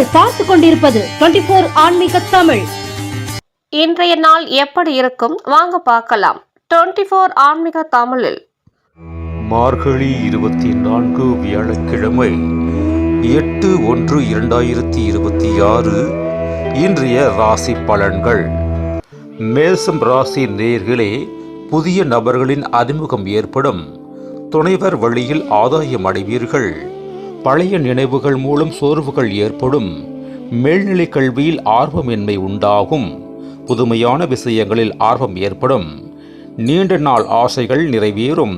நீங்கள் பார்த்து கொண்டிருப்பது 24 ஆன்மீக தமிழ். இன்றைய நாள் எப்படி இருக்கும் வாங்க பார்க்கலாம். 24 ஆன்மீக தமிழில் மார்கழி 24 வியாழக்கிழமை 8/1/2026 இன்றைய ராசி பலன்கள். மேசம் ராசி நேயர்களே, புதிய நபர்களின் அறிமுகம் ஏற்படும். துணைவர் வழியில் ஆதாயம் அடைவீர்கள். பழைய நினைவுகள் மூலம் சோர்வுகள் ஏற்படும். மேல்நிலை கல்வியில் ஆர்வமின்மை உண்டாகும். புதுமையான விஷயங்களில் ஆர்வம் ஏற்படும். நீண்ட நாள் ஆசைகள் நிறைவேறும்.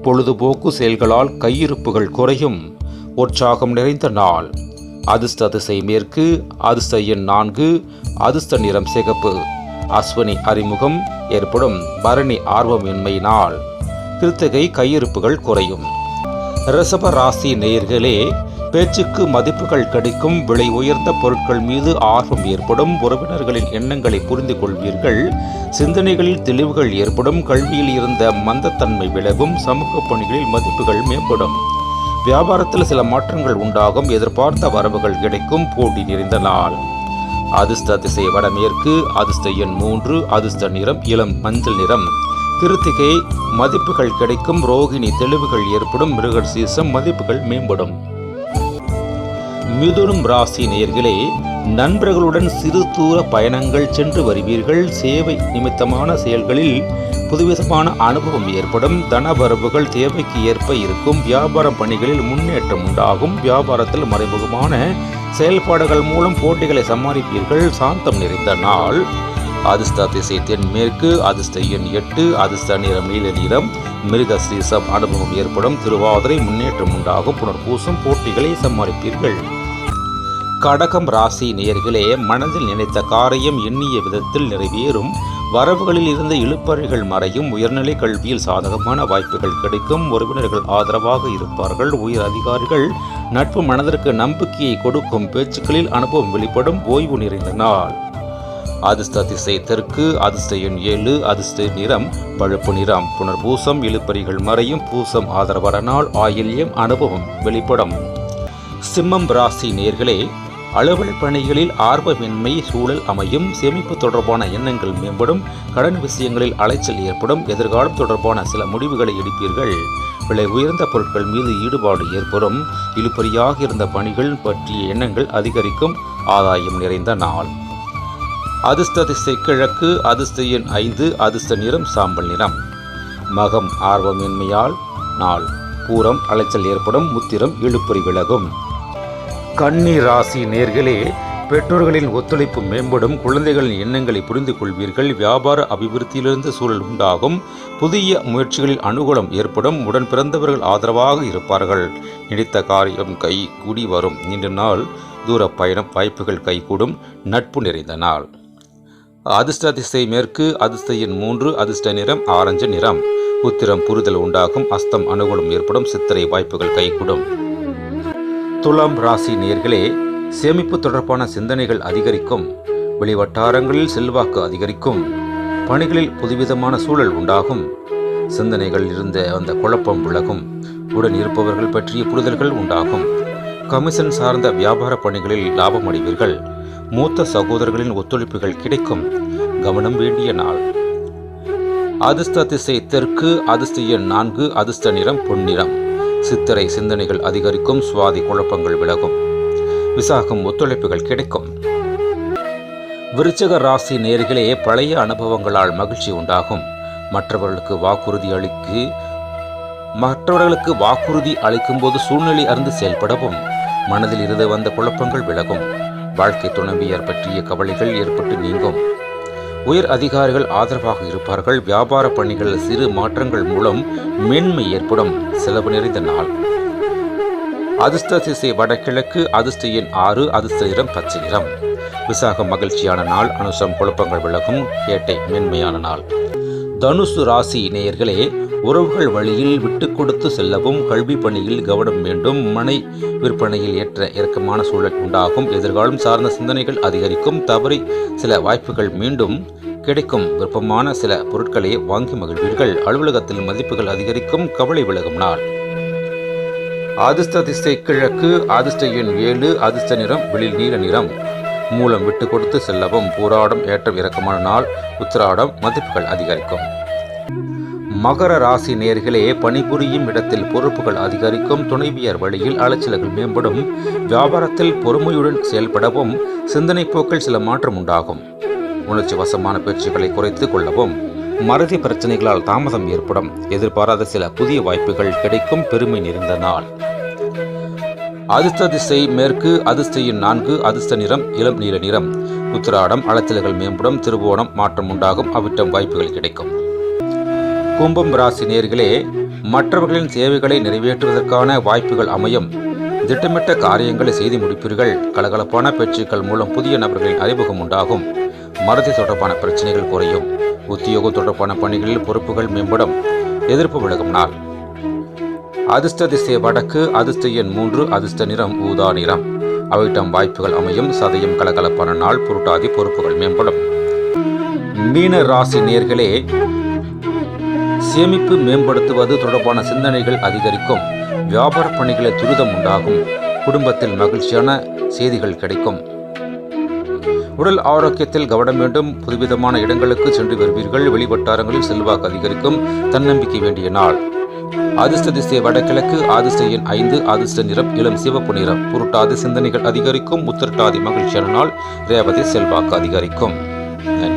பொழுதுபோக்கு செயல்களால் கையிருப்புகள் குறையும். உற்சாகம் நிறைந்த நாள். அதிர்ஷ்ட திசை மேற்கு. அதிர்ஷ்ட எண் 4. அதிர்ஷ்ட நிறம் சிகப்பு. அஸ்வினி அறிமுகம் ஏற்படும். பரணி ஆர்வமின்மை நாள். கிருத்திகை கையிருப்புகள் குறையும். ரிஷப ராசி நேயர்களே, பேச்சுக்கு மதிப்புகள் கிடைக்கும். விலை உயர்ந்த பொருட்கள் மீது ஆர்வம் ஏற்படும். உறவினர்களின் எண்ணங்களை புரிந்து கொள்வீர்கள். சிந்தனைகளில் தெளிவுகள் ஏற்படும். கல்வியில் இருந்த மந்தத்தன்மை விலகும். சமூக பணிகளில் மதிப்புகள் மேம்படும். வியாபாரத்தில் சில மாற்றங்கள் உண்டாகும். எதிர்பார்த்த வரவுகள் கிடைக்கும். போட்டி நிறைந்த நாள். அதிர்ஷ்ட திசை வடமேற்கு. அதிர்ஷ்ட எண் 3. அதிர்ஷ்ட நிறம் இளம் மஞ்சள் நிறம். கிருத்திகை மதிப்புகள் கிடைக்கும். ரோகிணி தெளிவுகள் ஏற்படும். மிருகசீரிஷம் மதிப்புகள் மேம்படும். மிதுனம் ராசி நேயர்களே, நண்பர்களுடன் சிறு தூர பயணங்கள் சென்று வருவீர்கள். சேவை நிமித்தமான செயல்களில் புதுவிதமான அனுபவம் ஏற்படும். தனவரவுகள் தேவைக்கு ஏற்ப இருக்கும். வியாபார பணிகளில் முன்னேற்றம் உண்டாகும். வியாபாரத்தில் மறைமுகமான செயல்பாடுகள் மூலம் போட்டிகளை சமாளிப்பீர்கள். சாந்தம் நிறைந்த நாள். அதிர்ஷ்ட திசை தென்மேற்கு. அதிர்ஷ்ட எண் 8. அதிர்ஷ்ட நிறம் நீல நிறம். மிருகசீரிஷம் அனுபவம் ஏற்படும். திருவாதிரை முன்னேற்றம் உண்டாகும். புனர்பூசம் போட்டிகளை சமாளிப்பீர்கள். கடகம் ராசி நேயர்களே, மனதில் நினைத்த காரியம் எண்ணிய விதத்தில் நிறைவேறும். வரவுகளில் இருந்த இழுபறிகள் மறையும். உயர்நிலை கல்வியில் சாதகமான வாய்ப்புகள் கிடைக்கும். உறவினர்கள் ஆதரவாக இருப்பார்கள். உயர் அதிகாரிகள் நட்பு மனதிற்கு நம்பிக்கையை கொடுக்கும். பேச்சுக்களில் அனுபவம் வெளிப்படும். ஓய்வு நிறைந்த நாள். அதிர்ஷ்ட திசை தெற்கு. அதிர்ஷ்ட எண் 7. அதிர்ஷ்ட நிறம் பழுப்பு நிறம். புனர்பூசம் இழுபறிகள் மறையும். பூசம் ஆதரவான நாள். ஆயில்யம் அனுபவம் வெளிப்படும். சிம்மம் ராசி நேயர்களே, அலுவல் பணிகளில் ஆர்வமின்மை சூழல் அமையும். சேமிப்பு தொடர்பான எண்ணங்கள் மேம்படும். கடன் விஷயங்களில் அலைச்சல் ஏற்படும். எதிர்காலம் தொடர்பான சில முடிவுகளை எடுப்பீர்கள். விலை உயர்ந்த பொருட்கள் மீது ஈடுபாடு ஏற்படும். இழுபறியாக இருந்த பணிகள் பற்றிய எண்ணங்கள் அதிகரிக்கும். ஆதாயம் நிறைந்த நாள். அதிர்ஷ்ட திசை கிழக்கு. அதிர்ஷ்ட எண் 5. அதிர்ஷ்ட நிறம் சாம்பல் நிறம். மகம் ஆர்வமின்மையால் நாள். பூரம் அலைச்சல் ஏற்படும். முத்திரம் இழுபறி விலகும். கன்னி ராசி நேயர்களே, பெற்றோர்களின் ஒத்துழைப்பு மேம்படும். குழந்தைகளின் எண்ணங்களை புரிந்து கொள்வீர்கள். வியாபார அபிவிருத்தியிலிருந்து சூழல் உண்டாகும். புதிய முயற்சிகளில் அனுகூலம் ஏற்படும். உடன் பிறந்தவர்கள் ஆதரவாக இருப்பார்கள். நினைத்த காரியம் கை கூடி வரும். நீண்ட நாள் தூர பயணம் வாய்ப்புகள் கைகூடும். நட்பு நிறைந்த நாள். அதிர்ஷ்ட திசை மேற்கு. அதிர்ஷ்ட எண் 3. அதிர்ஷ்ட நிறம் ஆரஞ்சு நிறம். உத்திரம் புரிதல் உண்டாகும். அஸ்தம் அனுகூலம் ஏற்படும். சித்திரை வாய்ப்புகள் கைகூடும். துலாம் ராசி நேயர்களே, சேமிப்பு தொடர்பான சிந்தனைகள் அதிகரிக்கும். வெளிவட்டாரங்களில் செல்வாக்கு அதிகரிக்கும். பணிகளில் புதுவிதமான சூழல் உண்டாகும். சிந்தனைகள் இருந்த அந்த குழப்பம் விலகும். உடன் இருப்பவர்கள் பற்றிய புரிதல்கள் உண்டாகும். கமிஷன் சார்ந்த வியாபார பணிகளில் லாபம் அடைவீர்கள். மூத்த சகோதரர்களின் ஒத்துழைப்புகள் கிடைக்கும். கவனம் வேண்டிய நாள். அதிர்ஷ்ட திசை தெற்கு. அதிர்ஷ்ட எண் 4. அதிர்ஷ்ட நிறம் பொன்னிறம். சித்திரை சிந்தனைகள் அதிகரிக்கும். சுவாதி குழப்பங்கள் விலகும். விசாகம் ஒத்துழைப்புகள் கிடைக்கும். விருச்சிக ராசி நேயர்களே, பழைய அனுபவங்களால் மகிழ்ச்சி உண்டாகும். மற்றவர்களுக்கு வாக்குறுதி அளிக்கும் போது சூழ்நிலை அறிந்து செயல்படவும். மனதில் இருந்து வந்த குழப்பங்கள் விலகும். வாழ்க்கை துணைவியர் பற்றிய கவலைகள் ஏற்பட்டு நீங்கும். உயர் அதிகாரிகள் ஆதரவாக இருப்பார்கள். வியாபார பணிகளில் சிறு மாற்றங்கள் மூலம் மேன்மை ஏற்படும். செலவு நிறைந்த நாள். அதிர்ஷ்ட திசை வடகிழக்கு. அதிர்ஷ்ட எண் 6. அதிர்ஷ்ட நிறம் பச்சை நிறம். விசாகம் மகிழ்ச்சியான நாள். அனுசம் குழப்பங்கள் விலகும். கேட்டை மேன்மையான நாள். தனுசு ராசி நேயர்களே, உறவுகள் வழியில் விட்டு கொடுத்து செல்லவும். கல்வி பணியில் கவனம் வேண்டும். மனை விற்பனையில் ஏற்ற இறக்கமான சூழல் உண்டாகும். எதிர்காலம் சார்ந்த சிந்தனைகள் அதிகரிக்கும். தவறி சில வாய்ப்புகள் மீண்டும் கிடைக்கும். விருப்பமான சில பொருட்களை வாங்கி மகிழ்வீர்கள். அலுவலகத்தில் மதிப்புகள் அதிகரிக்கும். கவலை விலகும் நாள். அதிர்ஷ்ட திசை கிழக்கு, அதிர்ஷ்ட எண் 7, அதிர்ஷ்ட நிறம் வெளிர் நீல நிறம். மூலம் விட்டு கொடுத்து செல்லவும். பூராடம் ஏற்றம் இறக்கமான நாள். உத்திராடம் மதிப்புகள் அதிகரிக்கும். மகர ராசி நேயர்களே, பணிபுரியும் இடத்தில் பொறுப்புகள் அதிகரிக்கும். துணைவியர் வழியில் அலைச்சல்கள் மேம்படும். வியாபாரத்தில் பொறுமையுடன் செயல்படவும். சிந்தனை போக்கில் சில மாற்றம் உண்டாகும். உணர்ச்சி வசமான பேச்சுக்களை குறைத்துக் கொள்ளவும். மறதி பிரச்சனைகளால் தாமதம் ஏற்படும். எதிர்பாராத சில புதிய வாய்ப்புகள் கிடைக்கும். பெருமை நிறைந்த நாள். அதிர்ஷ்ட திசை மேற்கு, அதிர்ஷ்ட எண் 4, அதிர்ஷ்ட நிறம் இளம் நீல நிறம். உத்திராடம் அலைச்சல்கள் மேம்படும். திருவோணம் மாற்றம் உண்டாகும். அவிட்டம் வாய்ப்புகள் கிடைக்கும். கும்பம் ராசி நேயர்களே, மற்றவர்களின் சேவைகளை நிறைவேற்றுவதற்கான வாய்ப்புகள் அமையும். திட்டமிட்ட காரியங்களை செய்து முடிப்பீர்கள். கலகலப்பான பேச்சுக்கள் மூலம் புதிய நபர்களின் அறிமுகம் உண்டாகும். மறதி தொடர்பான பிரச்சனைகள் குறையும். உத்தியோகம் தொடர்பான பணிகளில் பொறுப்புகள் மேம்படும். எதிர்ப்பு விலகும் நாள். அதிர்ஷ்ட திசை வடக்கு, அதிர்ஷ்ட எண் 3, அதிர்ஷ்ட நிறம் ஊதா நிறம். அவிட்டம் வாய்ப்புகள் அமையும். சதயம் கலகலப்பான நாள். புரட்டாதி பொறுப்புகள் மேம்படும். மீன ராசி நேயர்களே, சேமிப்பு மேம்படுத்துவது தொடர்பான சிந்தனைகள் அதிகரிக்கும். வியாபார பணிகளில் துரிதம் உண்டாகும். குடும்பத்தில் மகிழ்ச்சியான செய்திகள் கிடைக்கும். உடல் ஆரோக்கியத்தில் கவனம் வேண்டும். புதுவிதமான இடங்களுக்கு சென்று வருவீர்கள். வெளிவட்டாரங்களில் செல்வாக்கு அதிகரிக்கும். தன்னம்பிக்கை வேண்டிய நாள். அதிர்ஷ்ட திசை வடகிழக்கு, அதிர்ஷ்ட எண் 5, அதிர்ஷ்ட நிறம் இளம் சிவப்பு நிறம். புரட்டாதி சிந்தனைகள் அதிகரிக்கும். உத்திரட்டாதி மகிழ்ச்சியான நாள். ரேவதி செல்வாக்கு அதிகரிக்கும். நன்றி.